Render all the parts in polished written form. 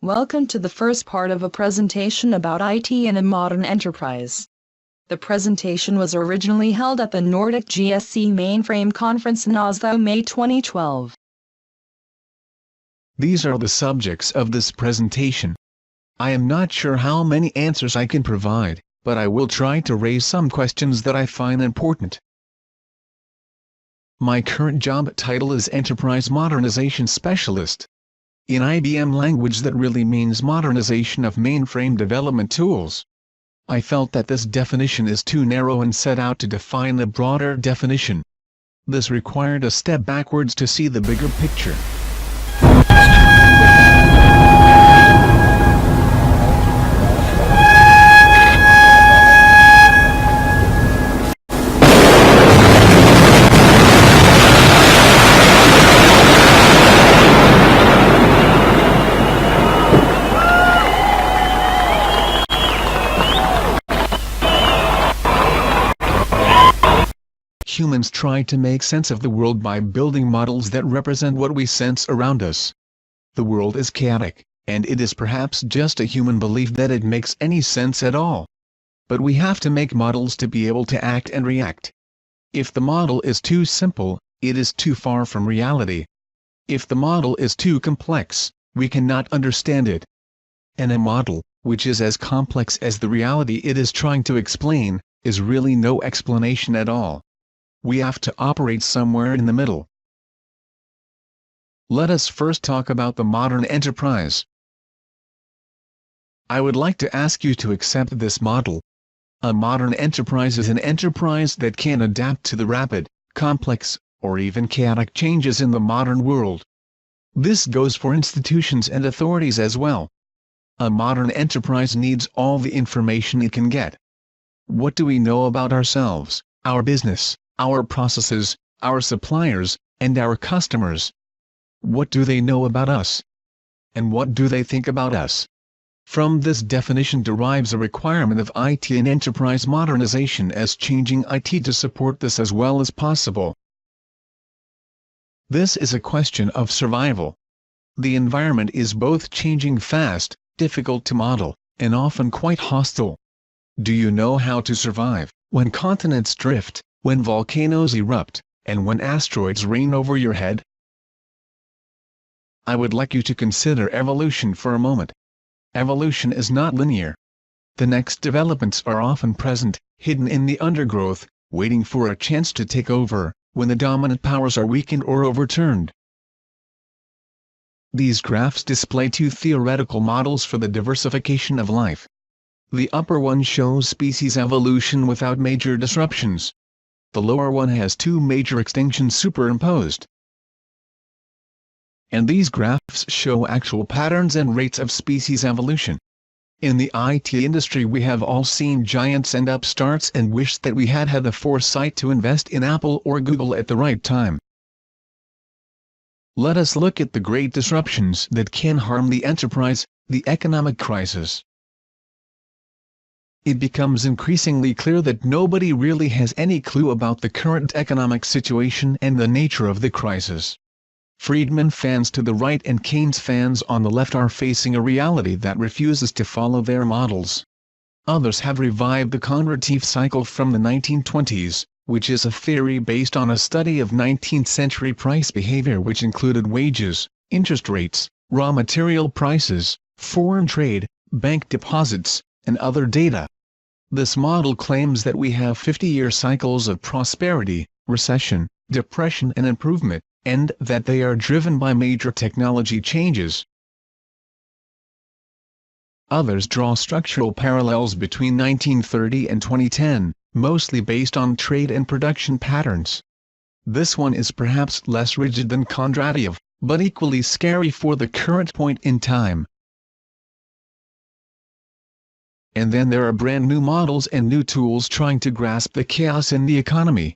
Welcome to the first part of a presentation about IT in a modern enterprise. The presentation was originally held at the Nordic GSE Mainframe Conference in Oslo, May 2012. These are the subjects of this presentation. I am not sure how many answers I can provide, but I will try to raise some questions that I find important. My current job title is Enterprise Modernization Specialist. In IBM language that really means modernization of mainframe development tools. I felt that this definition is too narrow and set out to define a broader definition. This required a step backwards to see the bigger picture. Humans try to make sense of the world by building models that represent what we sense around us. The world is chaotic, and it is perhaps just a human belief that it makes any sense at all. But we have to make models to be able to act and react. If the model is too simple, it is too far from reality. If the model is too complex, we cannot understand it. And a model, which is as complex as the reality it is trying to explain, is really no explanation at all. We have to operate somewhere in the middle. Let us first talk about the modern enterprise. I would like to ask you to accept this model. A modern enterprise is an enterprise that can adapt to the rapid, complex, or even chaotic changes in the modern world. This goes for institutions and authorities as well. A modern enterprise needs all the information it can get. What do we know about ourselves, our business, our processes, our suppliers, and our customers? What do they know about us? And what do they think about us? From this definition derives a requirement of IT and enterprise modernization as changing IT to support this as well as possible. This is a question of survival. The environment is both changing fast, difficult to model, and often quite hostile. Do you know how to survive when continents drift, when volcanoes erupt, and when asteroids rain over your head? I would like you to consider evolution for a moment. Evolution is not linear. The next developments are often present, hidden in the undergrowth, waiting for a chance to take over, when the dominant powers are weakened or overturned. These graphs display two theoretical models for the diversification of life. The upper one shows species evolution without major disruptions. The lower one has two major extinctions superimposed. And these graphs show actual patterns and rates of species evolution. In the IT industry we have all seen giants and upstarts and wished that we had had the foresight to invest in Apple or Google at the right time. Let us look at the great disruptions that can harm the enterprise, the economic crisis. It becomes increasingly clear that nobody really has any clue about the current economic situation and the nature of the crisis. Friedman fans to the right and Keynes fans on the left are facing a reality that refuses to follow their models. Others have revived the Konrativ cycle from the 1920s, which is a theory based on a study of 19th-century price behavior which included wages, interest rates, raw material prices, foreign trade, bank deposits, and other data. This model claims that we have 50-year cycles of prosperity, recession, depression and improvement, and that they are driven by major technology changes. Others draw structural parallels between 1930 and 2010, mostly based on trade and production patterns. This one is perhaps less rigid than Kondratiev, but equally scary for the current point in time. And then there are brand new models and new tools trying to grasp the chaos in the economy.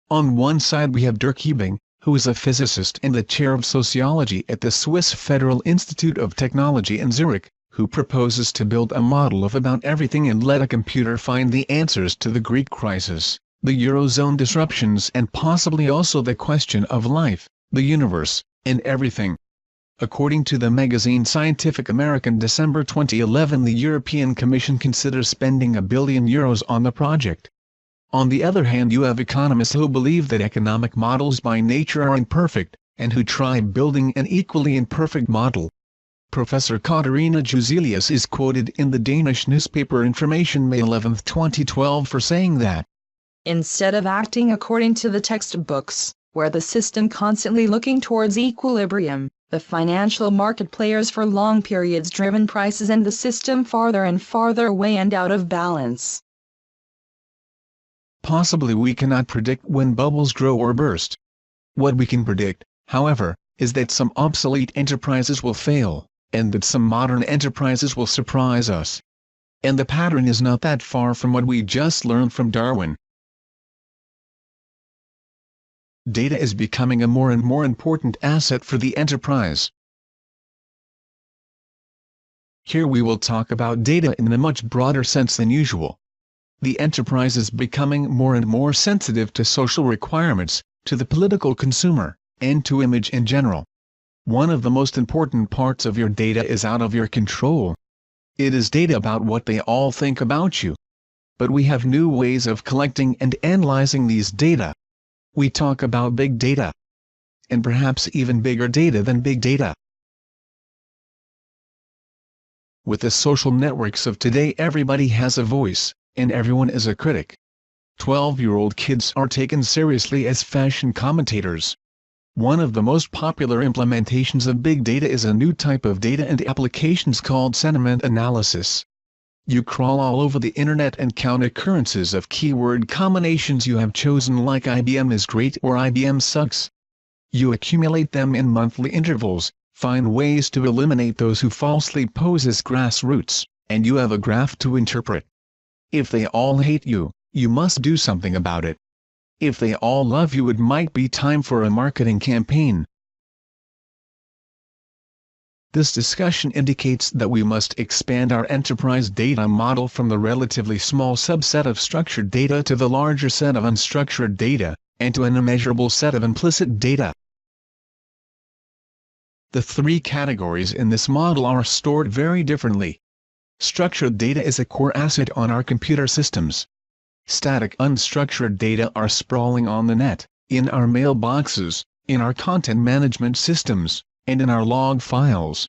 On one side we have Dirk Hiebing, who is a physicist and the chair of sociology at the Swiss Federal Institute of Technology in Zurich, who proposes to build a model of about everything and let a computer find the answers to the Greek crisis, the Eurozone disruptions and possibly also the question of life, the universe, and everything. According to the magazine Scientific American December 2011, the European Commission considers spending €1 billion on the project. On the other hand, you have economists who believe that economic models by nature are imperfect, and who try building an equally imperfect model. Professor Katarina Juselius is quoted in the Danish newspaper Information May 11, 2012 for saying that, instead of acting according to the textbooks, where the system constantly looking towards equilibrium, the financial market players for long periods driven prices and the system farther and farther away and out of balance. Possibly we cannot predict when bubbles grow or burst. What we can predict, however, is that some obsolete enterprises will fail, and that some modern enterprises will surprise us. And the pattern is not that far from what we just learned from Darwin. Data is becoming a more and more important asset for the enterprise. Here we will talk about data in a much broader sense than usual. The enterprise is becoming more and more sensitive to social requirements, to the political consumer, and to image in general. One of the most important parts of your data is out of your control. It is data about what they all think about you. But we have new ways of collecting and analyzing these data. We talk about big data. And perhaps even bigger data than big data. With the social networks of today, everybody has a voice, and everyone is a critic. 12-year-old kids are taken seriously as fashion commentators. One of the most popular implementations of big data is a new type of data and applications called sentiment analysis. You crawl all over the internet and count occurrences of keyword combinations you have chosen, like IBM is great or IBM sucks. You accumulate them in monthly intervals, find ways to eliminate those who falsely pose as grassroots, and you have a graph to interpret. If they all hate you, you must do something about it. If they all love you, it might be time for a marketing campaign. This discussion indicates that we must expand our enterprise data model from the relatively small subset of structured data to the larger set of unstructured data, and to an immeasurable set of implicit data. The three categories in this model are stored very differently. Structured data is a core asset on our computer systems. Static unstructured data are sprawling on the net, in our mailboxes, in our content management systems, and in our log files.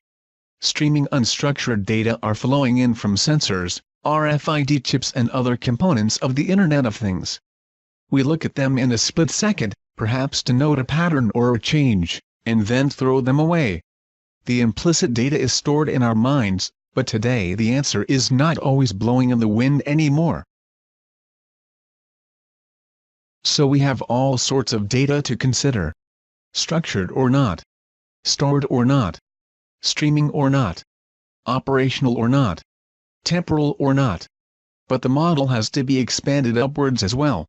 Streaming unstructured data are flowing in from sensors, RFID chips and other components of the Internet of Things. We look at them in a split second, perhaps to note a pattern or a change, and then throw them away. The implicit data is stored in our minds, but today the answer is not always blowing in the wind anymore. So we have all sorts of data to consider. Structured or not. Stored or not. Streaming or not. Operational or not. Temporal or not. But the model has to be expanded upwards as well.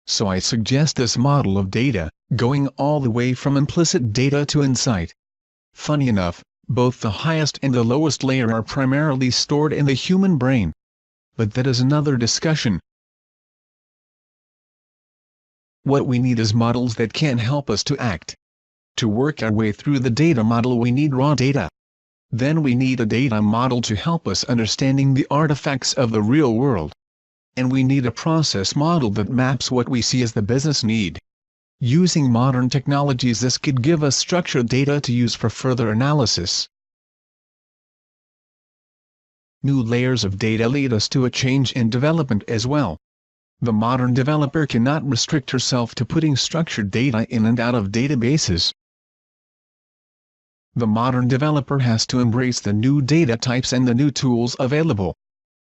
So I suggest this model of data, going all the way from implicit data to insight. Funny enough, both the highest and the lowest layer are primarily stored in the human brain. But that is another discussion. What we need is models that can help us to act. To work our way through the data model, we need raw data. Then we need a data model to help us understanding the artifacts of the real world. And we need a process model that maps what we see as the business need. Using modern technologies, this could give us structured data to use for further analysis. New layers of data lead us to a change in development as well. The modern developer cannot restrict herself to putting structured data in and out of databases. The modern developer has to embrace the new data types and the new tools available.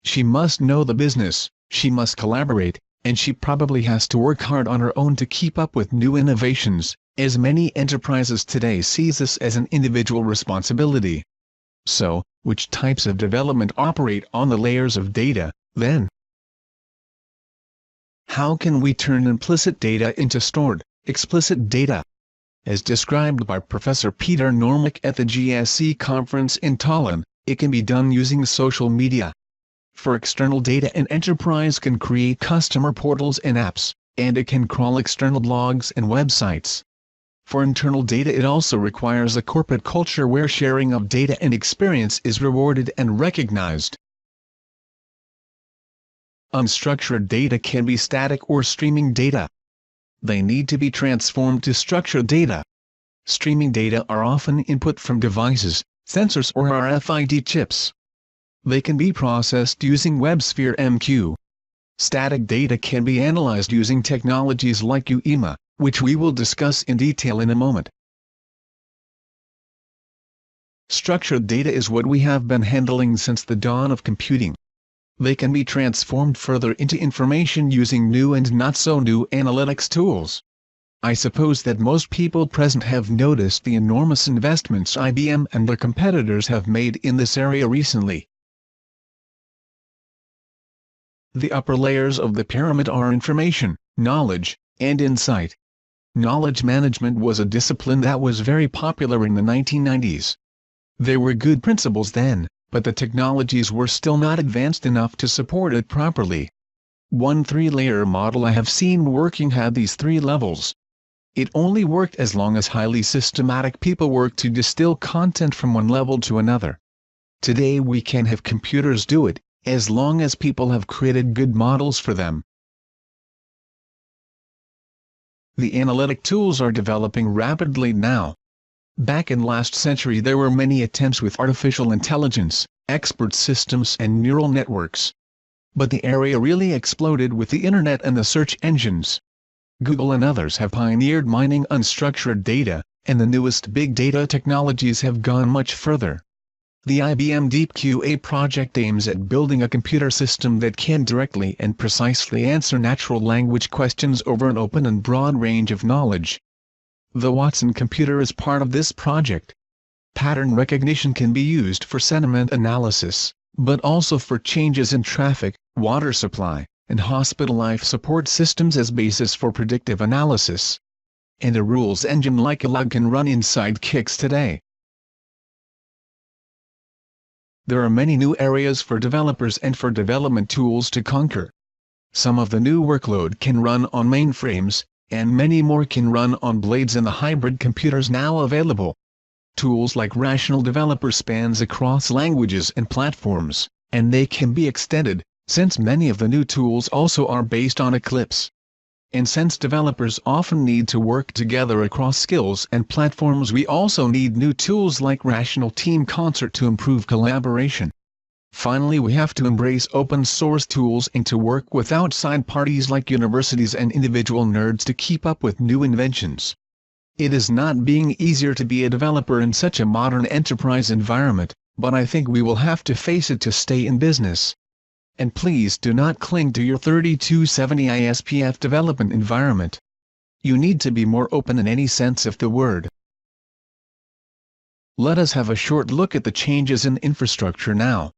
She must know the business, she must collaborate, and she probably has to work hard on her own to keep up with new innovations, as many enterprises today see this as an individual responsibility. So, which types of development operate on the layers of data, then? How can we turn implicit data into stored, explicit data? As described by Professor Peter Normick at the GSE Conference in Tallinn, it can be done using social media. For external data, an enterprise can create customer portals and apps, and it can crawl external blogs and websites. For internal data, it also requires a corporate culture where sharing of data and experience is rewarded and recognized. Unstructured data can be static or streaming data. They need to be transformed to structured data. Streaming data are often input from devices, sensors or RFID chips. They can be processed using WebSphere MQ. Static data can be analyzed using technologies like UEMA, which we will discuss in detail in a moment. Structured data is what we have been handling since the dawn of computing. They can be transformed further into information using new and not so new analytics tools. I suppose that most people present have noticed the enormous investments IBM and their competitors have made in this area recently. The upper layers of the pyramid are information, knowledge, and insight. Knowledge management was a discipline that was very popular in the 1990s. There were good principles then, but the technologies were still not advanced enough to support it properly. One 3-layer model I have seen working had these 3 levels. It only worked as long as highly systematic people worked to distill content from one level to another. Today we can have computers do it, as long as people have created good models for them. The analytic tools are developing rapidly now. Back in last century there were many attempts with artificial intelligence, expert systems and neural networks. But the area really exploded with the internet and the search engines. Google and others have pioneered mining unstructured data, and the newest big data technologies have gone much further. The IBM DeepQA project aims at building a computer system that can directly and precisely answer natural language questions over an open and broad range of knowledge. The Watson computer is part of this project. Pattern recognition can be used for sentiment analysis, but also for changes in traffic, water supply, and hospital life support systems as basis for predictive analysis. And a rules engine like log can run inside Kix today. There are many new areas for developers and for development tools to conquer. Some of the new workload can run on mainframes, and many more can run on blades in the hybrid computers now available. Tools like Rational Developer spans across languages and platforms, and they can be extended, since many of the new tools also are based on Eclipse. And since developers often need to work together across skills and platforms, we also need new tools like Rational Team Concert to improve collaboration. Finally, we have to embrace open source tools and to work with outside parties like universities and individual nerds to keep up with new inventions. It is not being easier to be a developer in such a modern enterprise environment, but I think we will have to face it to stay in business. And please do not cling to your 3270 ISPF development environment. You need to be more open in any sense of the word. Let us have a short look at the changes in infrastructure now.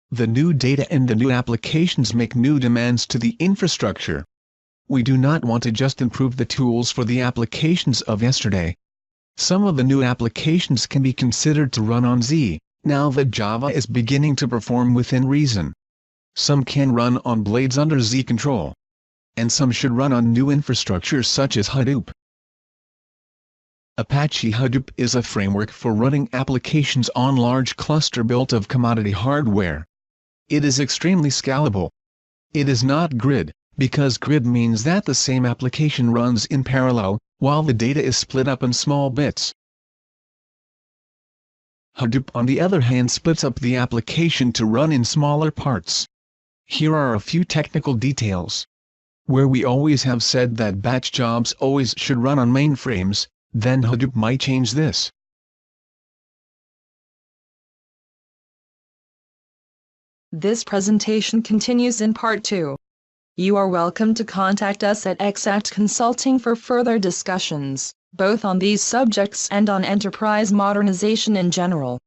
The new data and the new applications make new demands to the infrastructure. We do not want to just improve the tools for the applications of yesterday. Some of the new applications can be considered to run on Z, now that Java is beginning to perform within reason. Some can run on blades under Z control. And some should run on new infrastructures such as Hadoop. Apache Hadoop is a framework for running applications on large cluster built of commodity hardware. It is extremely scalable. It is not grid, because grid means that the same application runs in parallel, while the data is split up in small bits. Hadoop on the other hand splits up the application to run in smaller parts. Here are a few technical details. Where we always have said that batch jobs always should run on mainframes, then Hadoop might change this. This presentation continues in part 2. You are welcome to contact us at Exact Consulting for further discussions, both on these subjects and on enterprise modernization in general.